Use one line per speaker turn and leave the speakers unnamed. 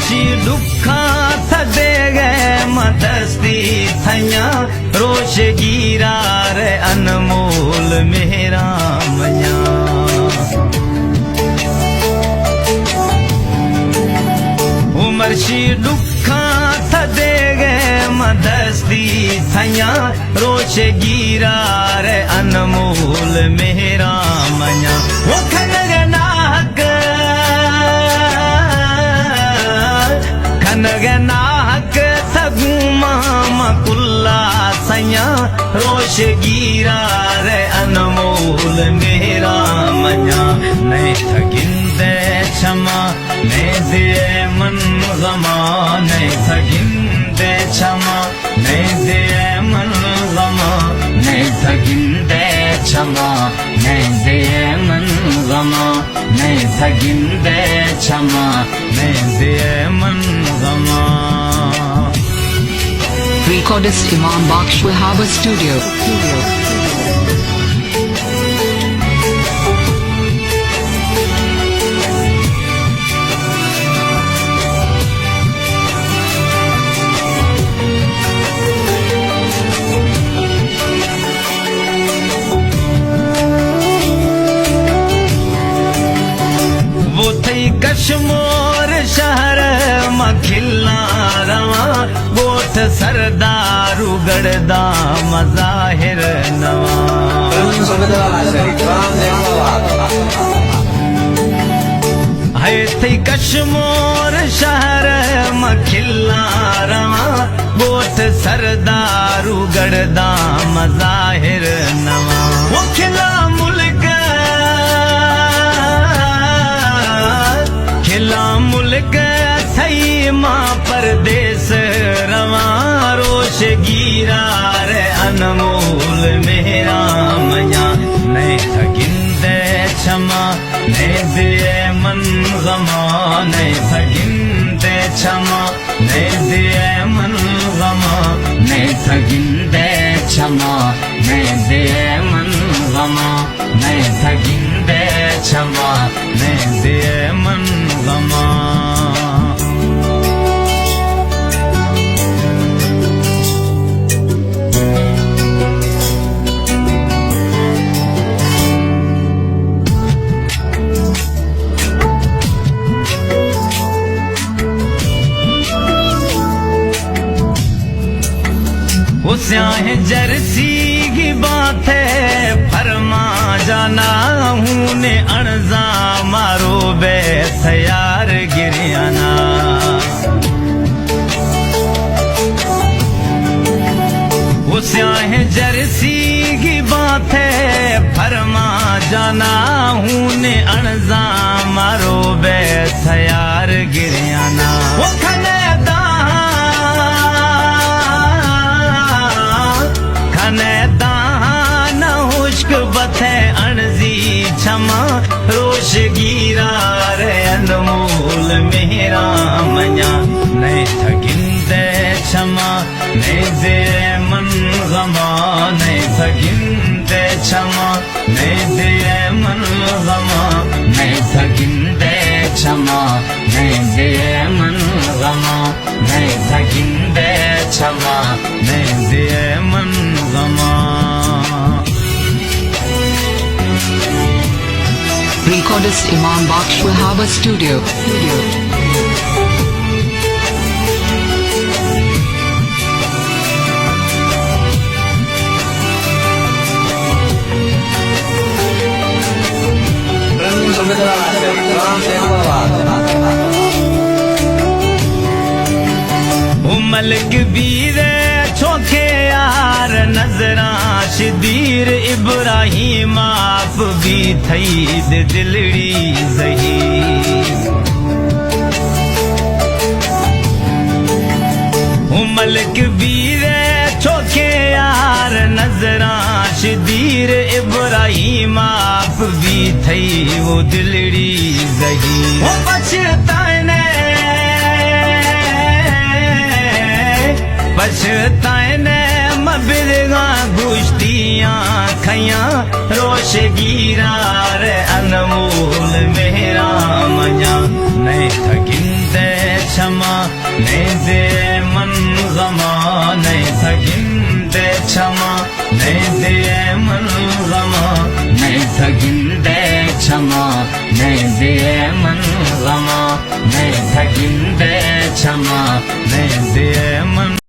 उमरशी दुखा थदे गए मदस्ती थया रोश गिरा रे अनमोल मेरा मया उमरशी दुखा थदे गए मदस्ती थया रोश गिरा रे अनमोल मेरा मया वो खनगनाक खनगनाक थगू मामा कुल्ला सया रोश गिरा रे अनमोल मेरा मया नहीं थगिंदे क्षमा नहीं दे मन गमा नहीं थगिंदे क्षमा नहीं दे मन गमा नहीं थगिंदे क्षमा नहीं दे मन गमा नहीं थगिंदे क्षमा नहीं दे मन गमा
Recordist Imam Baksh Wahaba Studio.
वो थी कश्मीर शहर मखिला रवा गोठ सरदारू गड़दा मजाहिर नवा है थी कश्मीर शहर मखिला रवा गोठ सरदारू गड़दा मजाहिर नवा वो खिला मुल्क खिला मुल्क थई मां परदेस रवा रोश गिरा रे अनमोल मेरा मया नहीं थगिंदे क्षमा नहीं दे मन गमा नहीं थगिंदे क्षमा नहीं दे मन गमा नहीं थगिंदे क्षमा नहीं दे मन गमा नहीं थगिंदे क्षमा नहीं दे मन गमा स्याह जर्सी की बात है फरमा जाना हूँ ने अणजा मारो बैस यार गिरियाना वो स्याह जर्सी की बात है फरमा जाना हूँ ने अणजा मारो बैस यार गिरियाना वो दान हुश्क बथे अणजी क्षमा रोश गिरा रे अनमोल मेरा मया नहीं थगिंदे क्षमा नहीं दे मन गमा नहीं थगिंदे क्षमा नहीं दे मन गमा नहीं थगिंदे क्षमा नहीं दे मन गमा नहीं थगिंदे क्षमा नहीं दे मन गमा
Recordist Imam Baksh Wahaba Studio.
Malak बीर छोखे यार नजरा शदीर इब्राहिम आप भी थई दिलड़ी सही मलक बीर छोखे यार नजरा शदीर इब्राहिम आप भी थई वो दिलड़ी सही वो पछताने पछताने मबिरगा गुश्तियाँ खैया रोश गिरा रे अनमोल मेरा मया नहीं थगिंदे क्षमा नहीं दे मन गमा नहीं थगिंदे क्षमा नहीं दे मन गमा नहीं थगिंदे क्षमा नहीं दे मन गमा नहीं थगिंदे क्षमा नहीं दे मन